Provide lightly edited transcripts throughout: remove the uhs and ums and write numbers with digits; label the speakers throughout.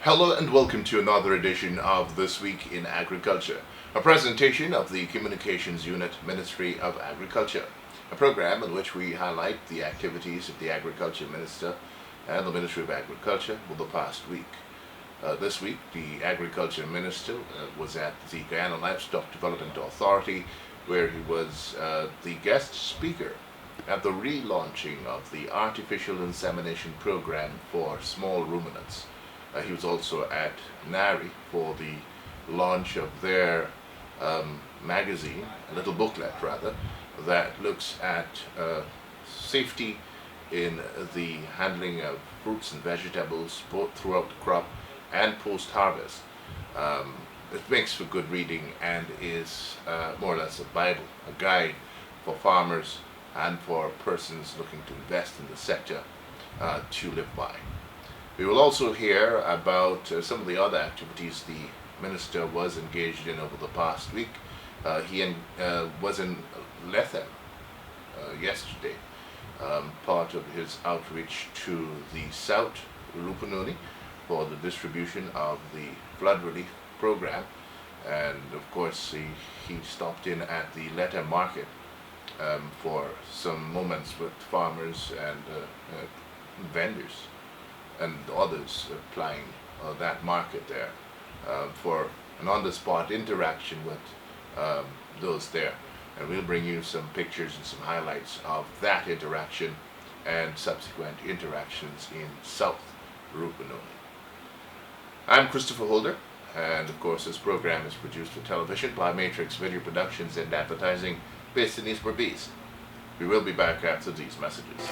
Speaker 1: Hello and welcome to another edition of This Week in Agriculture, a presentation of the Communications Unit, Ministry of Agriculture, a program in which we highlight the activities of the Agriculture Minister and the Ministry of Agriculture for the past week. This week, the Agriculture Minister was at the Guyana Livestock Development Authority, where he was the guest speaker at the relaunching of the artificial insemination program for small ruminants. He was also at NARI for the launch of their magazine, a little booklet rather, that looks at safety in the handling of fruits and vegetables both throughout the crop and post-harvest. It makes for good reading and is more or less a Bible, a guide for farmers and for persons looking to invest in the sector to live by. We will also hear about some of the other activities the Minister was engaged in over the past week. He was in Lethem yesterday, part of his outreach to the South Rupununi for the distribution of the flood relief program. And of course he stopped in at the Lethem market for some moments with farmers and vendors and others applying that market there for an on-the-spot interaction with those there. And we'll bring you some pictures and some highlights of that interaction and subsequent interactions in South Rupununi. I'm Christopher Holder, and of course this program is produced for television by Matrix Video Productions and Advertising based in East Berbice. We will be back after these messages.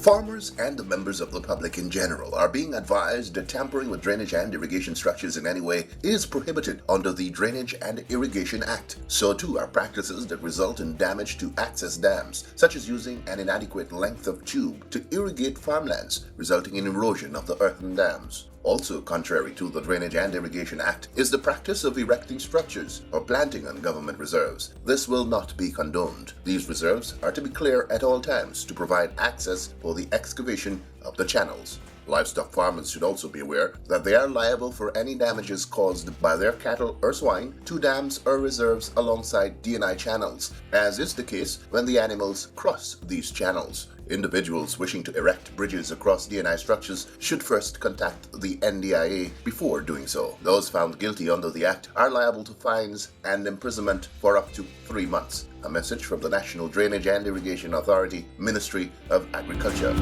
Speaker 2: Farmers and the members of the public in general are being advised that tampering with drainage and irrigation structures in any way is prohibited under the Drainage and Irrigation Act. So too are practices that result in damage to access dams, such as using an inadequate length of tube to irrigate farmlands, resulting in erosion of the earthen dams. Also contrary to the Drainage and Irrigation Act is the practice of erecting structures or planting on government reserves. This will not be condoned. These reserves are to be clear at all times to provide access for the excavation of the channels. Livestock farmers should also be aware that they are liable for any damages caused by their cattle or swine to dams or reserves alongside D&I channels, as is the case when the animals cross these channels. Individuals wishing to erect bridges across D&I structures should first contact the NDIA before doing so. Those found guilty under the Act are liable to fines and imprisonment for up to 3 months. A message from the National Drainage and Irrigation Authority, Ministry of Agriculture.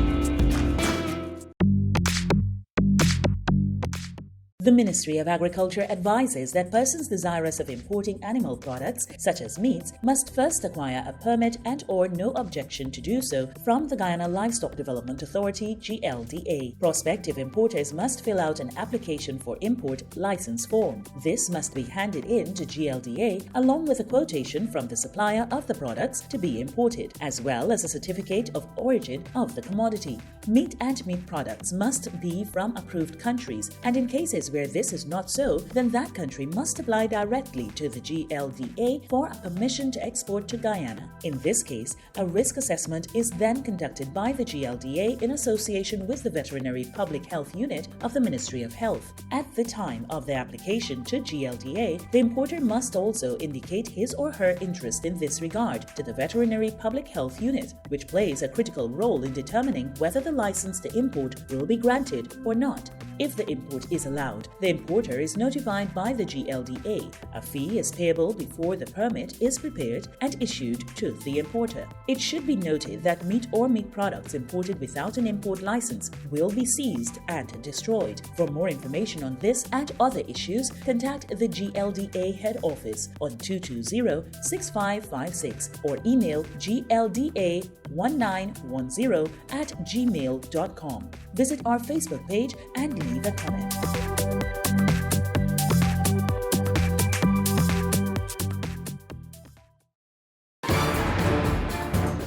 Speaker 3: The Ministry of Agriculture advises that persons desirous of importing animal products, such as meats, must first acquire a permit and/or no objection to do so from the Guyana Livestock Development Authority (GLDA). Prospective importers must fill out an application for import license form. This must be handed in to GLDA along with a quotation from the supplier of the products to be imported, as well as a certificate of origin of the commodity. Meat and meat products must be from approved countries, and in cases where this is not so, then that country must apply directly to the GLDA for a permission to export to Guyana. In this case, a risk assessment is then conducted by the GLDA in association with the Veterinary Public Health Unit of the Ministry of Health. At the time of the application to GLDA, the importer must also indicate his or her interest in this regard to the Veterinary Public Health Unit, which plays a critical role in determining whether the license to import will be granted or not. If the import is allowed, the importer is notified by the GLDA. A fee is payable before the permit is prepared and issued to the importer. It should be noted that meat or meat products imported without an import license will be seized and destroyed. For more information on this and other issues, contact the GLDA head office on 220-6556 or email glda1910@gmail.com. Visit our Facebook page and leave a comment.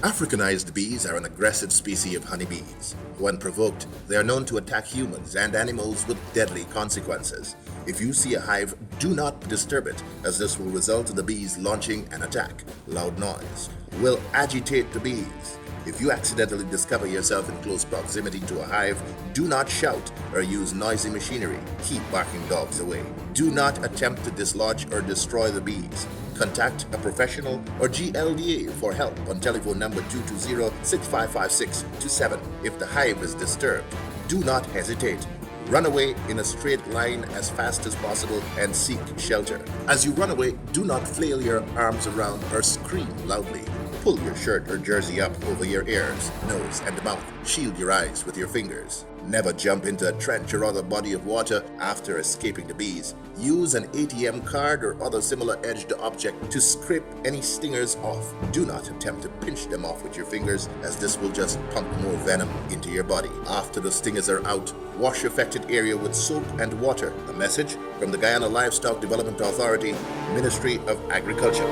Speaker 2: Africanized bees are an aggressive species of honeybees. When provoked, they are known to attack humans and animals with deadly consequences. If you see a hive, do not disturb it, as this will result in the bees launching an attack. Loud noise will agitate the bees. If you accidentally discover yourself in close proximity to a hive, do not shout or use noisy machinery. Keep barking dogs away. Do not attempt to dislodge or destroy the bees. Contact a professional or GLDA for help on telephone number 220-655627 if the hive is disturbed. Do not hesitate. Run away in a straight line as fast as possible and seek shelter. As you run away, do not flail your arms around or scream loudly. Pull your shirt or jersey up over your ears, nose, and mouth. Shield your eyes with your fingers. Never jump into a trench or other body of water after escaping the bees. Use an ATM card or other similar edged object to scrape any stingers off. Do not attempt to pinch them off with your fingers, as this will just pump more venom into your body. After the stingers are out, wash affected area with soap and water. A message from the Guyana Livestock Development Authority, Ministry of Agriculture.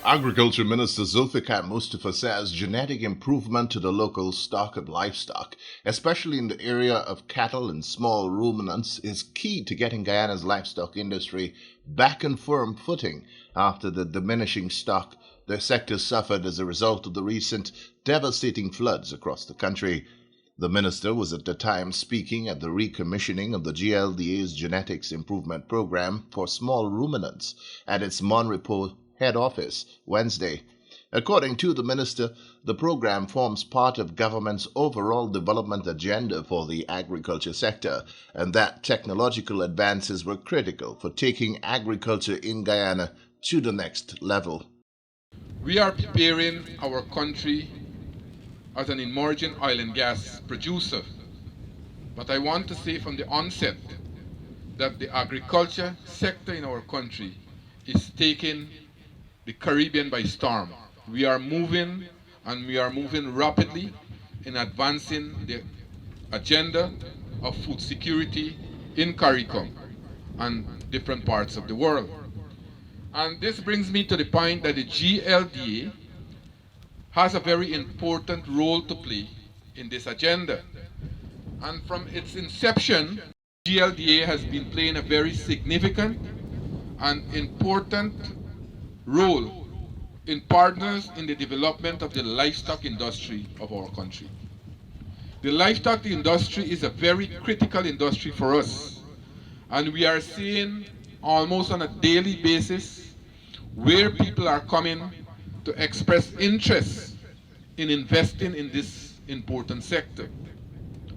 Speaker 1: Agriculture Minister Zulfikar Mustafa says genetic improvement to the local stock of livestock, especially in the area of cattle and small ruminants, is key to getting Guyana's livestock industry back on firm footing after the diminishing stock the sector suffered as a result of the recent devastating floods across the country. The minister was at the time speaking at the recommissioning of the GLDA's Genetics Improvement Program for small ruminants at its Mon Repos head office Wednesday. According to the minister, the program forms part of government's overall development agenda for the agriculture sector, and that technological advances were critical for taking agriculture in Guyana to the next level.
Speaker 4: We are preparing our country as an emerging oil and gas producer, but I want to say from the onset that the agriculture sector in our country is taking the Caribbean by storm. We are moving, and we are moving rapidly in advancing the agenda of food security in CARICOM and different parts of the world. And this brings me to the point that the GLDA has a very important role to play in this agenda. And from its inception, GLDA has been playing a very significant and important role in partners in the development of the livestock industry of our country. The livestock industry is a very critical industry for us, and we are seeing almost on a daily basis where people are coming to express interest in investing in this important sector.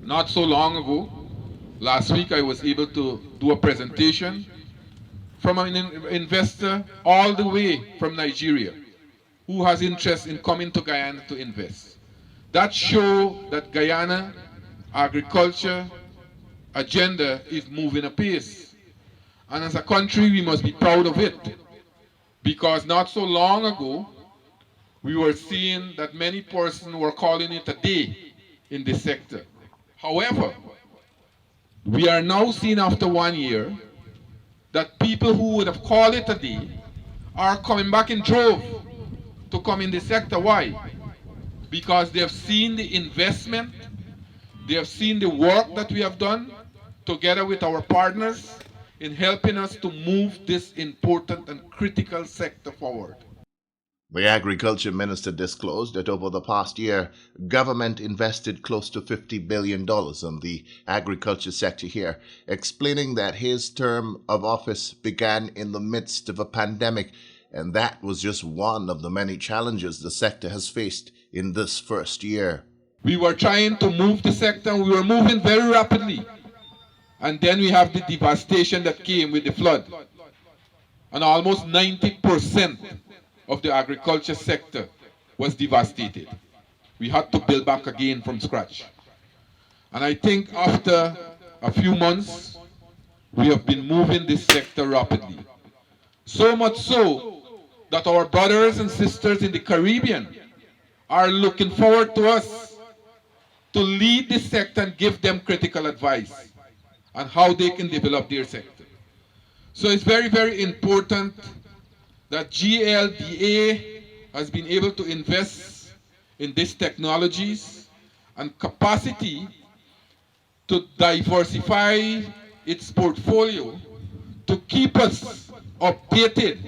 Speaker 4: Not so long ago, last week, I was able to do a presentation from an investor all the way from Nigeria who has interest in coming to Guyana to invest. That shows that Guyana agriculture agenda is moving apace. And as a country, we must be proud of it, because not so long ago, we were seeing that many persons were calling it a day in this sector. However, we are now seeing after 1 year that people who would have called it a day are coming back in drove to come in the sector. Why? Because they have seen the investment, they have seen the work that we have done together with our partners in helping us to move this important and critical sector forward.
Speaker 1: The agriculture minister disclosed that over the past year, government invested close to $50 billion on the agriculture sector here, explaining that his term of office began in the midst of a pandemic, and that was just one of the many challenges the sector has faced in this first year.
Speaker 4: We were trying to move the sector, we were moving very rapidly, and then we have the devastation that came with the flood, and almost 90% of the agriculture sector was devastated. We had to build back again from scratch. And I think after a few months, we have been moving this sector rapidly. So much so that our brothers and sisters in the Caribbean are looking forward to us to lead this sector and give them critical advice on how they can develop their sector. So it's very, very important that GLDA has been able to invest in these technologies and capacity to diversify its portfolio to keep us updated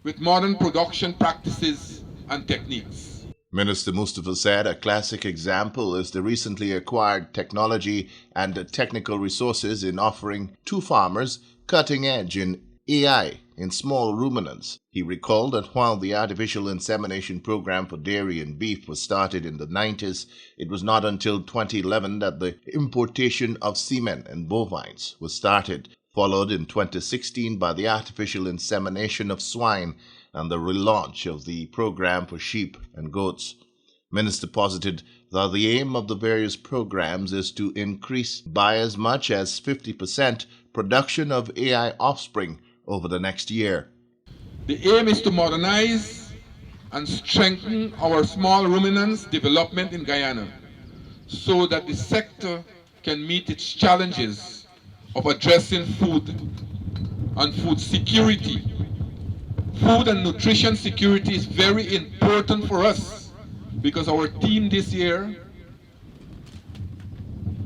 Speaker 4: with modern production practices and techniques.
Speaker 1: Minister Mustafa said a classic example is the recently acquired technology and technical resources in offering to farmers cutting edge in AI in small ruminants. He recalled that while the artificial insemination program for dairy and beef was started in the 90s, it was not until 2011 that the importation of semen and bovines was started, followed in 2016 by the artificial insemination of swine and the relaunch of the program for sheep and goats. Minister posited that the aim of the various programs is to increase by as much as 50% production of AI offspring over the next year.
Speaker 4: The aim is to modernize and strengthen our small ruminants development in Guyana so that the sector can meet its challenges of addressing food and food security. Food and nutrition security is very important for us because our team this year,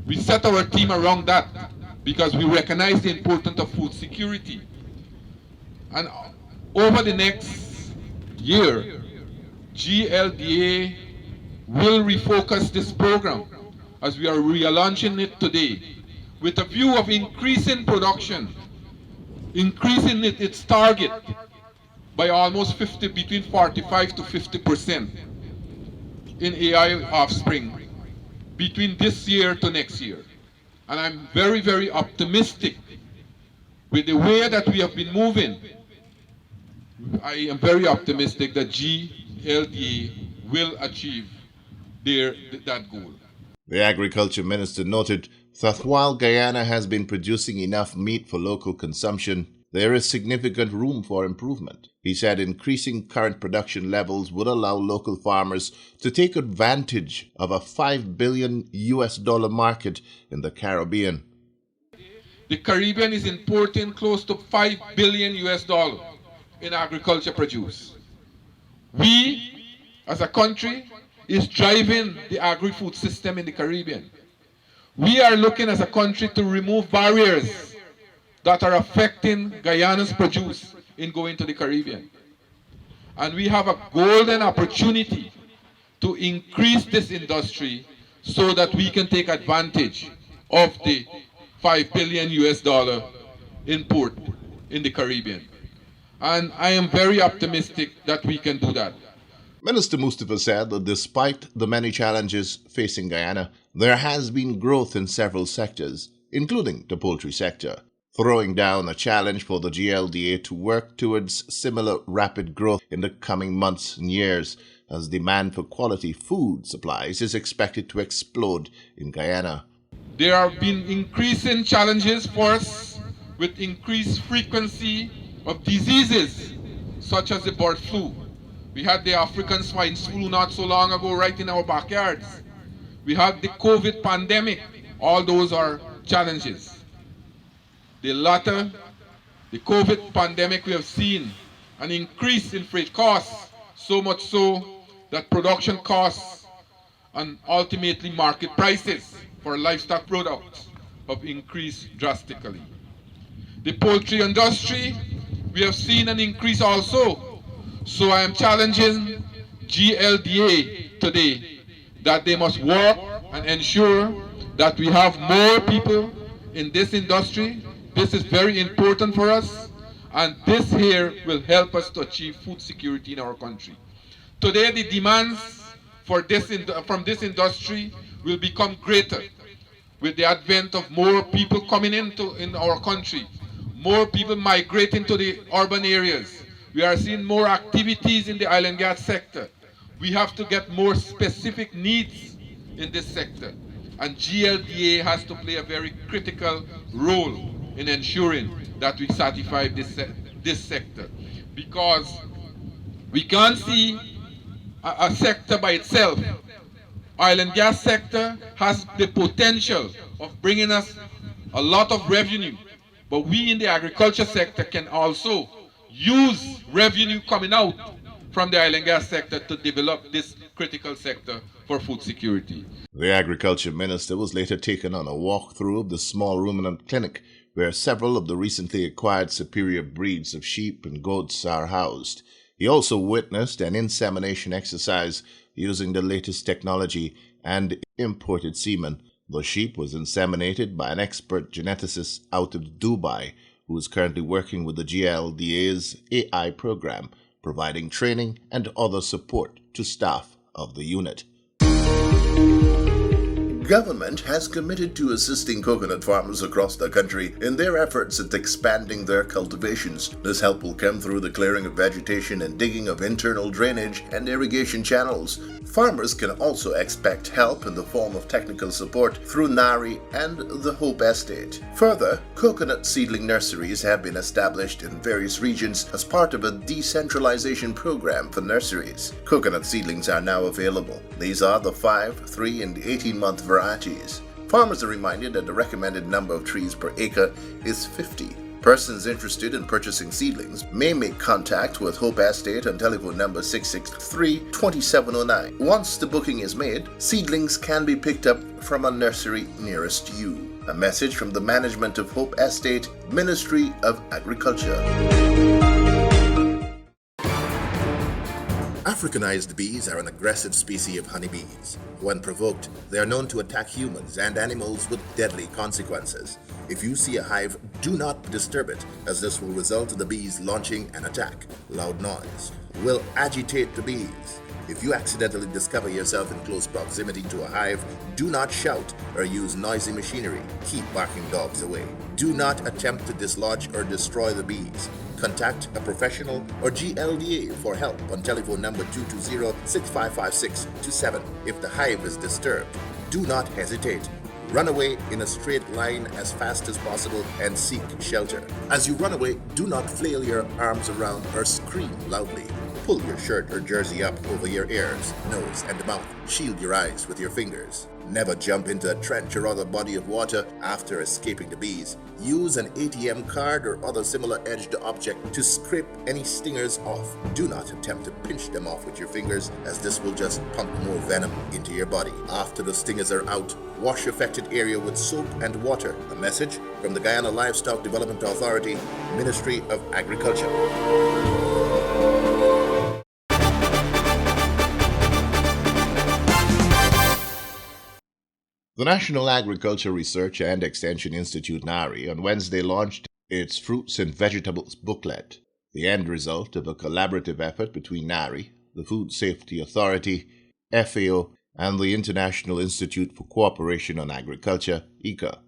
Speaker 4: we set our team around that because we recognize the importance of food security. And over the next year, GLDA will refocus this program as we are relaunching it today with a view of increasing production, increasing its target by almost between 45 to 50% in AI offspring between this year to next year. And I'm very, very optimistic with the way that we have been moving. I am very optimistic that GLDA will achieve that goal.
Speaker 1: The Agriculture Minister noted that while Guyana has been producing enough meat for local consumption, there is significant room for improvement. He said increasing current production levels would allow local farmers to take advantage of a $5 billion market in the Caribbean.
Speaker 4: The Caribbean is importing close to $5 billion in agriculture produce. We, as a country, is driving the agri-food system in the Caribbean. We are looking as a country to remove barriers that are affecting Guyana's produce in going to the Caribbean. And we have a golden opportunity to increase this industry so that we can take advantage of the $5 billion import in the Caribbean. And I am very optimistic that we can do that.
Speaker 1: Minister Mustafa said that despite the many challenges facing Guyana, there has been growth in several sectors, including the poultry sector, throwing down a challenge for the GLDA to work towards similar rapid growth in the coming months and years, as demand for quality food supplies is expected to explode in Guyana.
Speaker 4: There have been increasing challenges for us with increased frequency of diseases such as the bird flu. We had the African swine flu not so long ago right in our backyards. We had the COVID pandemic. All those are challenges. The latter, the COVID pandemic, we have seen an increase in freight costs, so much so that production costs and ultimately market prices for livestock products have increased drastically. The poultry industry, we have seen an increase also. So I am challenging GLDA today that they must work and ensure that we have more people in this industry. This is very important for us, and this here will help us to achieve food security in our country. Today the demands for from this industry will become greater with the advent of more people coming in our country, more people migrating to the urban areas. We are seeing more activities in the oil and gas sector. We have to get more specific needs in this sector. And GLDA has to play a very critical role in ensuring that we satisfy this sector. Because we can't see a sector by itself. Oil and gas sector has the potential of bringing us a lot of revenue. But we in the agriculture sector can also use revenue coming out from the oil and gas sector to develop this critical sector for food security.
Speaker 1: The Agriculture Minister was later taken on a walkthrough of the small ruminant clinic, where several of the recently acquired superior breeds of sheep and goats are housed. He also witnessed an insemination exercise using the latest technology and imported semen. The sheep was inseminated by an expert geneticist out of Dubai, who is currently working with the GLDA's AI program, providing training and other support to staff of the unit.
Speaker 2: Government has committed to assisting coconut farmers across the country in their efforts at expanding their cultivations. This help will come through the clearing of vegetation and digging of internal drainage and irrigation channels. Farmers can also expect help in the form of technical support through NARI and the Hope Estate. Further, coconut seedling nurseries have been established in various regions as part of a decentralization program for nurseries. Coconut seedlings are now available. These are the 5, 3, and 18-month varieties. Farmers are reminded that the recommended number of trees per acre is 50. Persons interested in purchasing seedlings may make contact with Hope Estate on telephone number 663-2709. Once the booking is made, seedlings can be picked up from a nursery nearest you. A message from the management of Hope Estate, Ministry of Agriculture. Africanized bees are an aggressive species of honeybees. When provoked, they are known to attack humans and animals with deadly consequences. If you see a hive, do not disturb it, as this will result in the bees launching an attack. Loud noise will agitate the bees. If you accidentally discover yourself in close proximity to a hive, do not shout or use noisy machinery. Keep barking dogs away. Do not attempt to dislodge or destroy the bees. Contact a professional or GLDA for help on telephone number 220-655627. If the hive is disturbed, do not hesitate. Run away in a straight line as fast as possible and seek shelter. As you run away, do not flail your arms around or scream loudly. Pull your shirt or jersey up over your ears, nose, and mouth. Shield your eyes with your fingers. Never jump into a trench or other body of water after escaping the bees. Use an ATM card or other similar edged object to scrape any stingers off. Do not attempt to pinch them off with your fingers, as this will just pump more venom into your body. After the stingers are out, wash affected area with soap and water. A message from the Guyana Livestock Development Authority, Ministry of Agriculture.
Speaker 1: The National Agriculture Research and Extension Institute, NARI, on Wednesday launched its Fruits and Vegetables booklet, the end result of a collaborative effort between NARI, the Food Safety Authority, FAO, and the International Institute for Cooperation on Agriculture, ICA.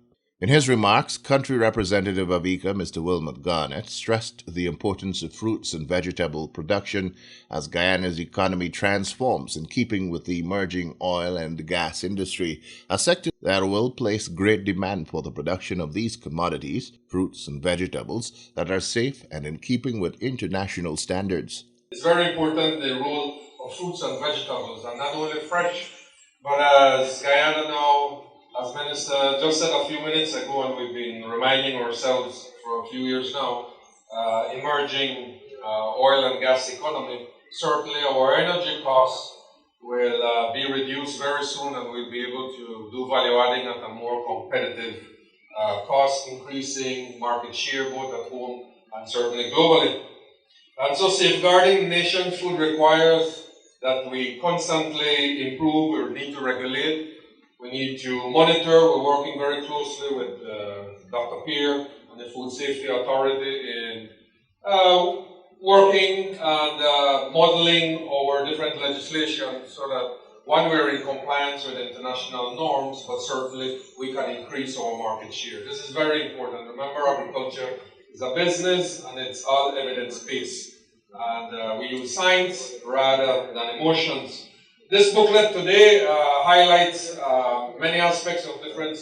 Speaker 1: In his remarks, Country Representative of ICA, Mr. Wilmot Garnett, stressed the importance of fruits and vegetable production as Guyana's economy transforms in keeping with the emerging oil and gas industry, a sector that will place great demand for the production of these commodities, fruits and vegetables, that are safe and in keeping with international standards.
Speaker 4: It's very important, the role of fruits and vegetables, and not only fresh, but as Guyana now, as Minister just said a few minutes ago, and we've been reminding ourselves for a few years now, emerging oil and gas economy, certainly our energy costs will be reduced very soon, and we'll be able to do value adding at a more competitive cost, increasing market share both at home and certainly globally. And so safeguarding the nation's food requires that we constantly improve or need to regulate. We need to monitor. We're working very closely with Dr. Pierre and the Food Safety Authority in working and modeling our different legislation so that, one, we're in compliance with international norms, but certainly we can increase our market share. This is very important. Remember, agriculture is a business and it's all evidence-based. And we use science rather than emotions. This booklet today highlights many aspects of different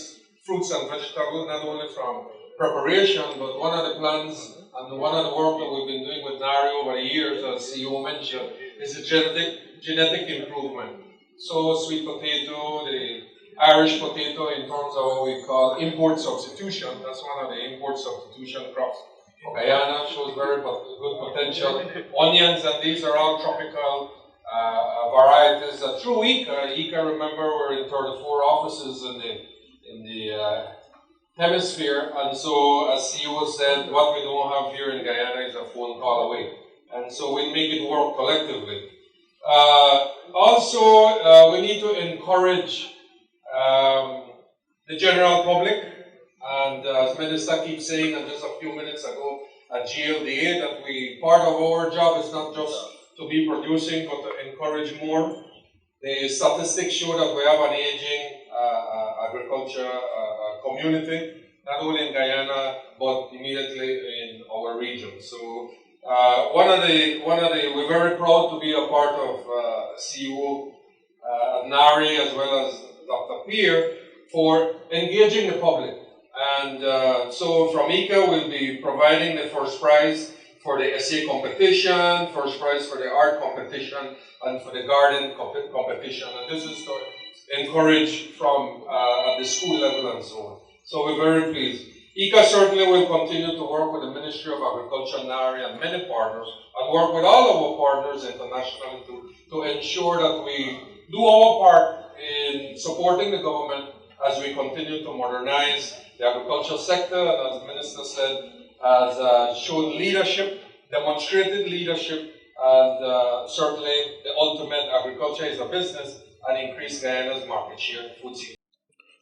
Speaker 4: fruits and vegetables, not only from preparation, but one of the plans and one of the work that we've been doing with NARI over the years, as CEO mentioned, is the genetic improvement. So sweet potato, the Irish potato in terms of what we call import substitution, that's one of the import substitution crops. Guyana shows very good potential. Onions, and these are all tropical varieties. Through ICA, remember, we're in 34 offices in the
Speaker 5: hemisphere, and so as CEO said, what we don't have here in Guyana is a phone call away, and so we make it work collectively. Also, we need to encourage the general public, and as Minister keeps saying, and just a few minutes ago at GLDA, that part of our job is not just to be producing, but to encourage more. The statistics show that we have an aging agriculture community, not only in Guyana, but immediately in our region. So we're very proud to be a part of CEO NARI as well as Dr. Pierre for engaging the public. And so from ICA, we'll be providing the first prize for the essay competition, first prize for the art competition, and for the garden competition. And this is to encourage from at the school level and so on. So we're very pleased. ICA certainly will continue to work with the Ministry of Agriculture, NARI, and many partners, and work with all of our partners internationally to ensure that we do our part in supporting the government as we continue to modernize the agricultural sector, and as the Minister said, has shown leadership, demonstrated leadership, and certainly the ultimate agriculture is a business and increase Guyana's market share in food security.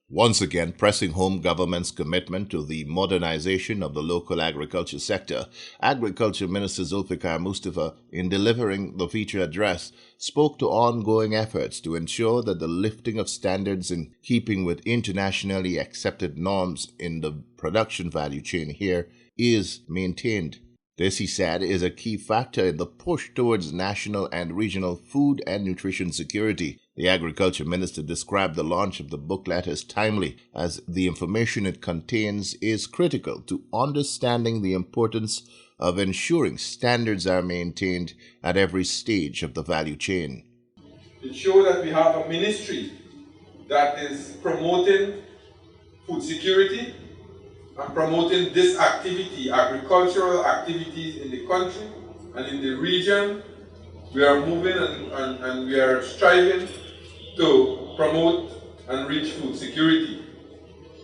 Speaker 1: Once again, pressing home government's commitment to the modernization of the local agriculture sector, Agriculture Minister Zulfikar Mustafa, in delivering the feature address, spoke to ongoing efforts to ensure that the lifting of standards in keeping with internationally accepted norms in the production value chain here is maintained. This, he said, is a key factor in the push towards national and regional food and nutrition security. The Agriculture Minister described the launch of the booklet as timely, as the information it contains is critical to understanding the importance of ensuring standards are maintained at every stage of the value chain.
Speaker 6: Ensure that we have a ministry that is promoting food security and promoting this activity, agricultural activities in the country and in the region. We are moving and we are striving to promote and reach food security.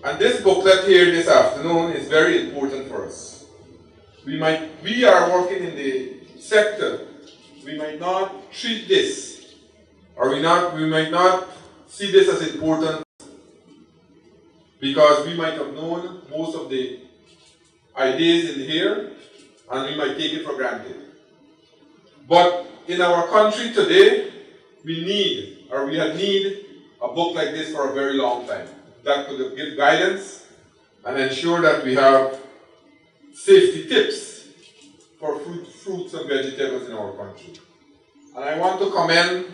Speaker 6: And this booklet here this afternoon is very important for us. We are working in the sector. We might not treat this, or we might not see this as important, because we might have known most of the ideas in here, and we might take it for granted. But in our country today, we had need a book like this for a very long time that could give guidance and ensure that we have safety tips for fruits and vegetables in our country. And I want to commend,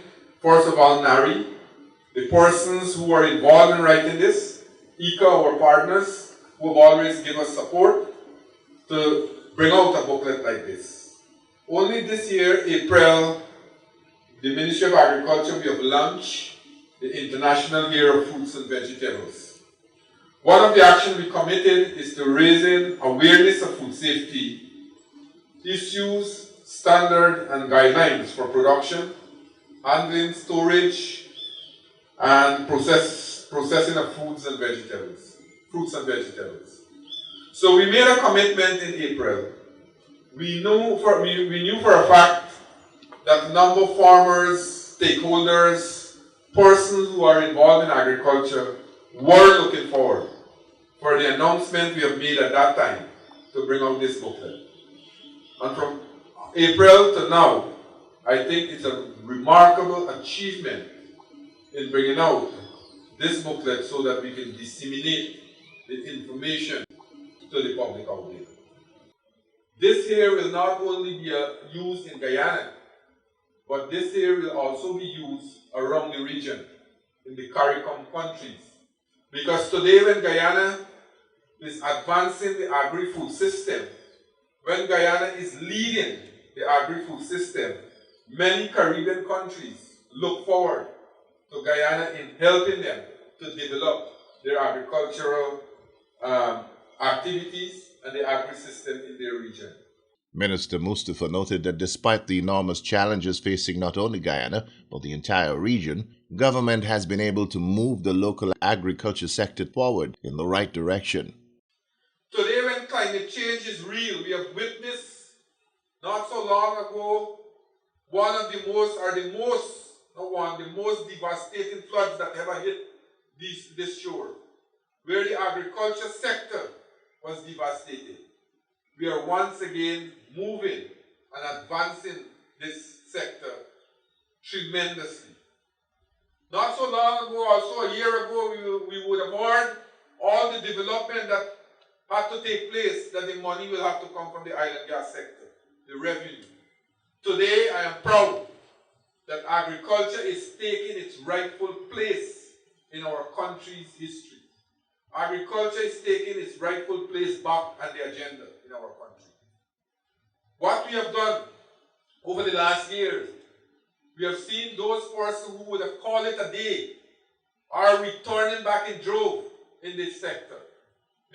Speaker 6: first of all, NARI, the persons who are involved in writing this, ICA, our partners, who have always given us support to bring out a booklet like this. Only this year, April, the Ministry of Agriculture, we have launched the International Year of Fruits and Vegetables. One of the actions we committed is to raising awareness of food safety issues, standards, and guidelines for production, handling, storage, and processing of fruits and vegetables. So we made a commitment in April. We knew for a fact that a number of farmers, stakeholders, persons who are involved in agriculture were looking forward for the announcement we have made at that time to bring out this booklet. And from April to now, I think it's a remarkable achievement in bringing out this booklet so that we can disseminate the information to the public out there. This here will not only be used in Guyana, but this here will also be used around the region, in the CARICOM countries. Because today when Guyana is advancing the agri-food system, when Guyana is leading the agri-food system, many Caribbean countries look forward to Guyana in helping them to develop their agricultural activities and the agri-system in their region.
Speaker 1: Minister Mustafa noted that despite the enormous challenges facing not only Guyana, but the entire region, government has been able to move the local agriculture sector forward in the right direction.
Speaker 6: real. We have witnessed not so long ago the most devastating floods that ever hit this shore, where the agriculture sector was devastated. We are once again moving and advancing this sector tremendously. Not so long ago, also a year ago, we would have heard all the development that had to take place, that the money will have to come from the oil and gas sector, the revenue. Today, I am proud that agriculture is taking its rightful place in our country's history. Agriculture is taking its rightful place back on the agenda in our country. What we have done over the last years, we have seen those persons who would have called it a day are returning back in drove in this sector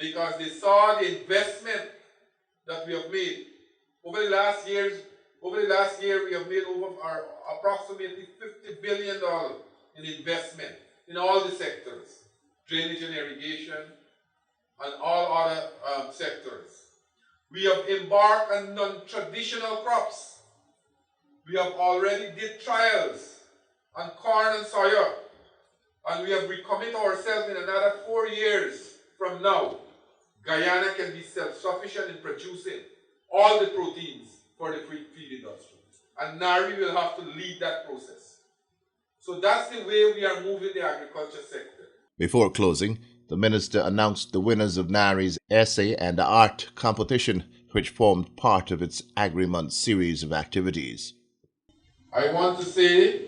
Speaker 6: because they saw the investment that we have made. Over the last year, we have made approximately $50 billion in investment in all the sectors, drainage and irrigation, and all other sectors. We have embarked on non-traditional crops. We have already did trials on corn and soya, and we have recommitted ourselves in another 4 years from now. Guyana can be self-sufficient in producing all the proteins for the feed industry. And NARI will have to lead that process. So that's the way we are moving the agriculture sector.
Speaker 1: Before closing, the minister announced the winners of NARI's essay and art competition, which formed part of its Agri-Month series of activities.
Speaker 6: I want to say,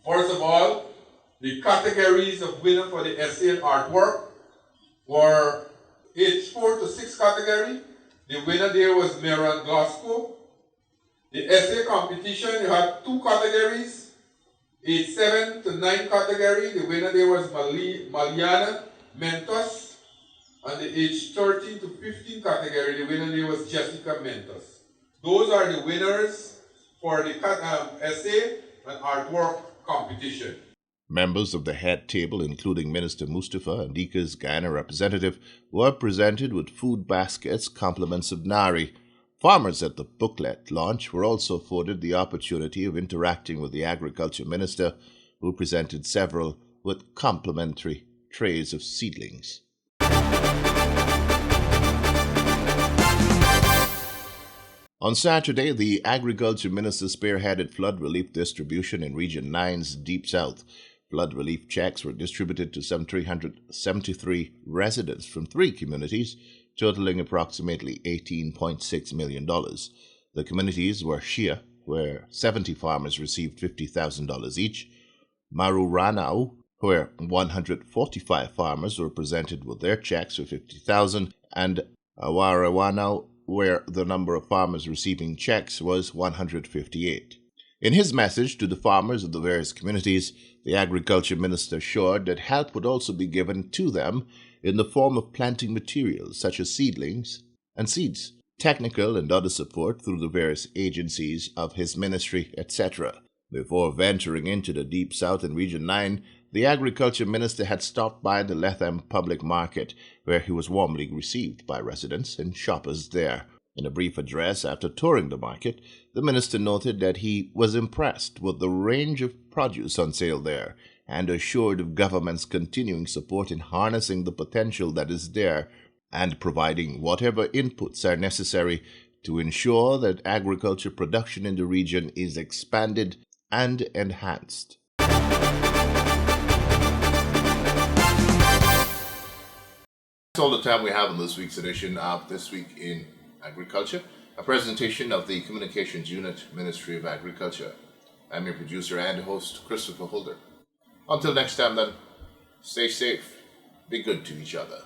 Speaker 6: first of all, the categories of winner for the essay and artwork were age 4 to 6 category. The winner there was Meron Glasgow. The essay competition, you had 2 categories. Age 7 to 9 category, the winner there was Maliana Mentos. And the age 13 to 15 category, the winner there was Jessica Mentos. Those are the winners for the essay and artwork competition.
Speaker 1: Members of the head table, including Minister Mustafa and ICA's Guyana representative, were presented with food baskets, compliments of NARI. Farmers at the booklet launch were also afforded the opportunity of interacting with the Agriculture Minister, who presented several with complimentary trays of seedlings. On Saturday, the Agriculture Minister spearheaded flood relief distribution in Region 9's Deep South. Flood relief checks were distributed to some 373 residents from 3 communities, totaling approximately $18.6 million. The communities were Shia, where 70 farmers received $50,000 each, Maruranao, where 145 farmers were presented with their checks for $50,000, and Awarawanao, where the number of farmers receiving checks was 158. In his message to the farmers of the various communities, the Agriculture Minister assured that help would also be given to them in the form of planting materials such as seedlings and seeds, technical and other support through the various agencies of his ministry, etc. Before venturing into the Deep South in Region 9, the Agriculture Minister had stopped by the Lethem Public Market, where he was warmly received by residents and shoppers there. In a brief address after touring the market, the minister noted that he was impressed with the range of produce on sale there and assured of government's continuing support in harnessing the potential that is there and providing whatever inputs are necessary to ensure that agriculture production in the region is expanded and enhanced. That's all the time we have in this week's edition of This Week in Agriculture, a presentation of the Communications Unit, Ministry of Agriculture. I'm your producer and host, Christopher Holder. Until next time then, stay safe, be good to each other.